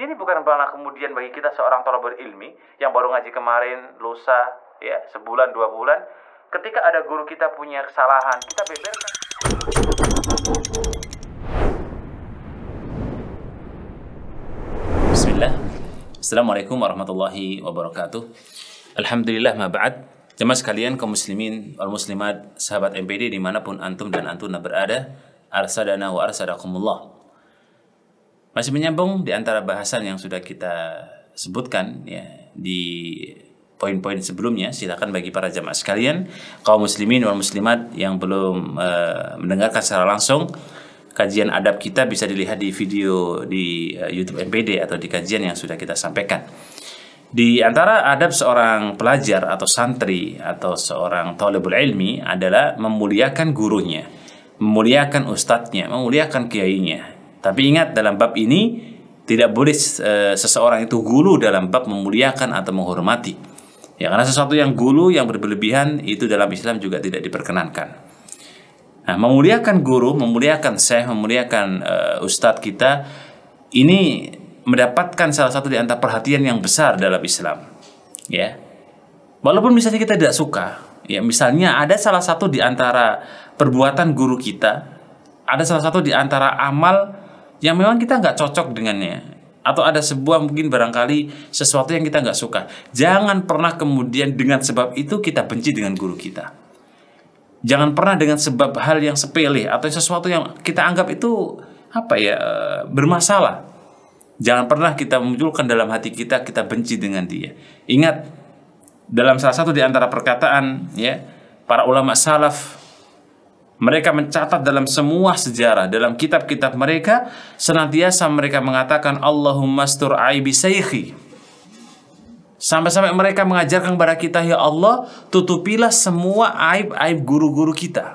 sini bukan malah kemudian bagi kita seorang thalabul ilmi yang baru ngaji kemarin, lusa, ya, sebulan, 2 bulan, ketika ada guru kita punya kesalahan, kita beberkan. Bismillah. Assalamualaikum warahmatullahi wabarakatuh. Alhamdulillah ma ba'd. Jemaah sekalian, kaum muslimin wal muslimat, sahabat MPD dimanapun antum dan antuna berada, arsadana wa arsadakumullah. Masih menyambung di antara bahasan yang sudah kita sebutkan ya di poin-poin sebelumnya. Silakan bagi para jamaah sekalian, kaum muslimin wal muslimat yang belum mendengarkan secara langsung kajian adab kita, bisa dilihat di video di YouTube MPD atau di kajian yang sudah kita sampaikan. Di antara adab seorang pelajar atau santri atau seorang thalibul ilmi adalah memuliakan gurunya, memuliakan ustadznya, memuliakan kiainya. Tapi ingat, dalam bab ini tidak boleh seseorang itu gulu dalam bab memuliakan atau menghormati. Ya, karena sesuatu yang gulu, yang berlebihan itu dalam Islam juga tidak diperkenankan. Nah, memuliakan guru, memuliakan syekh, memuliakan ustadz kita, ini mendapatkan salah satu di antara perhatian yang besar dalam Islam. Ya, walaupun misalnya kita tidak suka, ya misalnya ada salah satu di antara perbuatan guru kita, ada salah satu di antara amal yang memang kita nggak cocok dengannya, atau ada sebuah mungkin barangkali sesuatu yang kita nggak suka, jangan pernah kemudian dengan sebab itu kita benci dengan guru kita. Jangan pernah dengan sebab hal yang sepele atau sesuatu yang kita anggap itu bermasalah, jangan pernah kita munculkan dalam hati kita benci dengan dia. Ingat, dalam salah satu di antara perkataan ya para ulama salaf, mereka mencatat dalam semua sejarah, dalam kitab-kitab mereka, senantiasa mereka mengatakan Allahumma astur aibi saykhi. Sampai-sampai mereka mengajarkan kepada kita, ya Allah, tutupilah semua aib-aib guru-guru kita.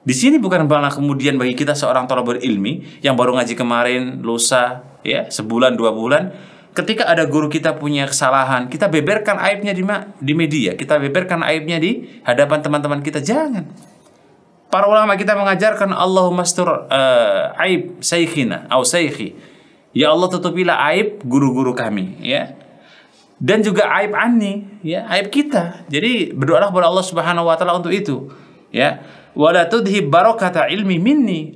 Di sini bukan malah kemudian bagi kita seorang thalabul ilmi yang baru ngaji kemarin, lusa, ya, sebulan, 2 bulan, ketika ada guru kita punya kesalahan, kita beberkan aibnya di media, kita beberkan aibnya di hadapan teman-teman kita. Jangan. Para ulama kita mengajarkan Allahumma astur aib saykhina atau saykhi. Ya Allah, tutupilah aib guru-guru kami, ya. Dan juga aib anni, ya, aib kita. Jadi berdoalah kepada Allah Subhanahu wa taala untuk itu, ya. Wala tudhib barakata ilmi minni.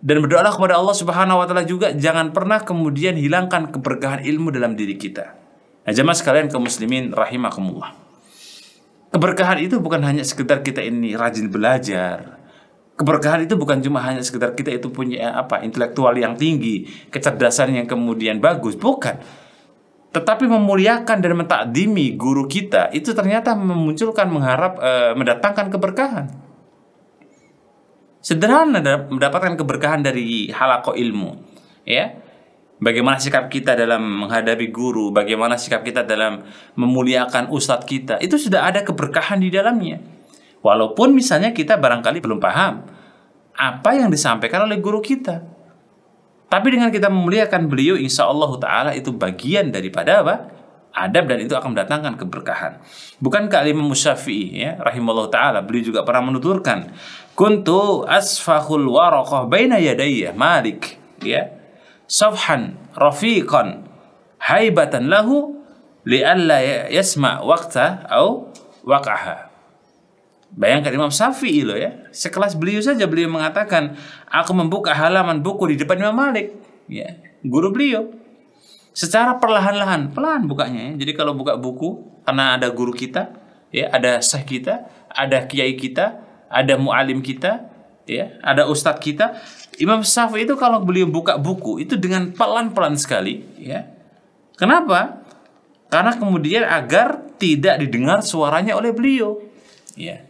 Dan berdoalah kepada Allah Subhanahu wa taala juga, jangan pernah kemudian hilangkan keberkahan ilmu dalam diri kita. Nah, jemaah sekalian kaum muslimin rahimakumullah. Keberkahan itu bukan hanya sekedar kita ini rajin belajar. Keberkahan itu bukan cuma hanya sekedar kita itu punya intelektual yang tinggi, kecerdasan yang kemudian bagus, bukan. Tetapi memuliakan dan mentakdimi guru kita itu ternyata memunculkan, mendatangkan keberkahan. Sederhana mendapatkan keberkahan dari halaqah ilmu, ya. Bagaimana sikap kita dalam menghadapi guru, bagaimana sikap kita dalam memuliakan ustadz kita, itu sudah ada keberkahan di dalamnya. Walaupun misalnya kita barangkali belum paham apa yang disampaikan oleh guru kita, tapi dengan kita memuliakan beliau, insya Allah ta'ala itu bagian daripada adab, dan itu akan mendatangkan keberkahan. Bukankah Imam Syafi'i, ya, rahimahullah ta'ala, beliau juga pernah menuturkan, kuntu asfahul waraqah baina yadayya Malik, ya, safhan rafiqan haibatan lahu li'alla yasma' waqta au waqaha. Bayangkan Imam Syafi'i loh, ya, sekelas beliau saja beliau mengatakan, aku membuka halaman buku di depan Imam Malik, ya, guru beliau, secara perlahan-lahan, pelan bukanya, ya. Jadi kalau buka buku, karena ada guru kita, ya, ada syekh kita, ada kiai kita, ada mu'alim kita, ya, ada ustadz kita. Imam Syafi'i itu kalau beliau buka buku itu dengan pelan-pelan sekali, ya. Kenapa? Karena kemudian agar tidak didengar suaranya oleh beliau, ya.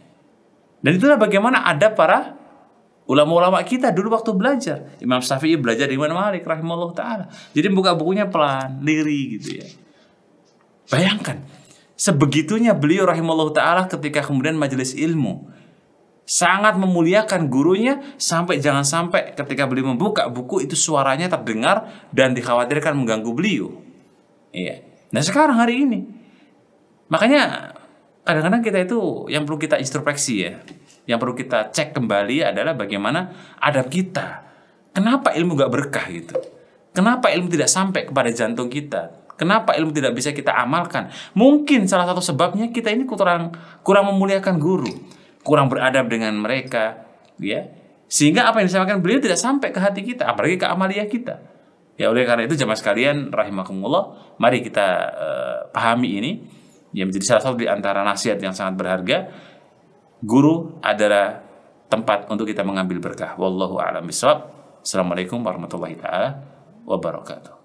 Dan itulah bagaimana ada para ulama-ulama kita dulu waktu belajar. Imam Syafi'i belajar di Imam Malik rahimahullah ta'ala. Jadi buka bukunya pelan, lirih gitu, ya. Bayangkan sebegitunya beliau rahimahullah ta'ala ketika kemudian majelis ilmu, sangat memuliakan gurunya, sampai jangan sampai ketika beliau membuka buku itu suaranya terdengar dan dikhawatirkan mengganggu beliau. Iya. Nah sekarang hari ini, makanya kadang-kadang kita itu yang perlu kita introspeksi, ya, yang perlu kita cek kembali adalah bagaimana adab kita. Kenapa ilmu gak berkah gitu? Kenapa ilmu tidak sampai kepada jantung kita? Kenapa ilmu tidak bisa kita amalkan? Mungkin salah satu sebabnya kita ini kurang memuliakan guru, kurang beradab dengan mereka, ya. Sehingga apa yang disampaikan beliau tidak sampai ke hati kita, apalagi ke amaliyah kita. Ya, oleh karena itu jemaah sekalian rahimakumullah, mari kita pahami ini, yang menjadi salah satu di antara nasihat yang sangat berharga. Guru adalah tempat untuk kita mengambil berkah. Wallahu a'lam bishawab. Assalamualaikum warahmatullahi taala wabarakatuh.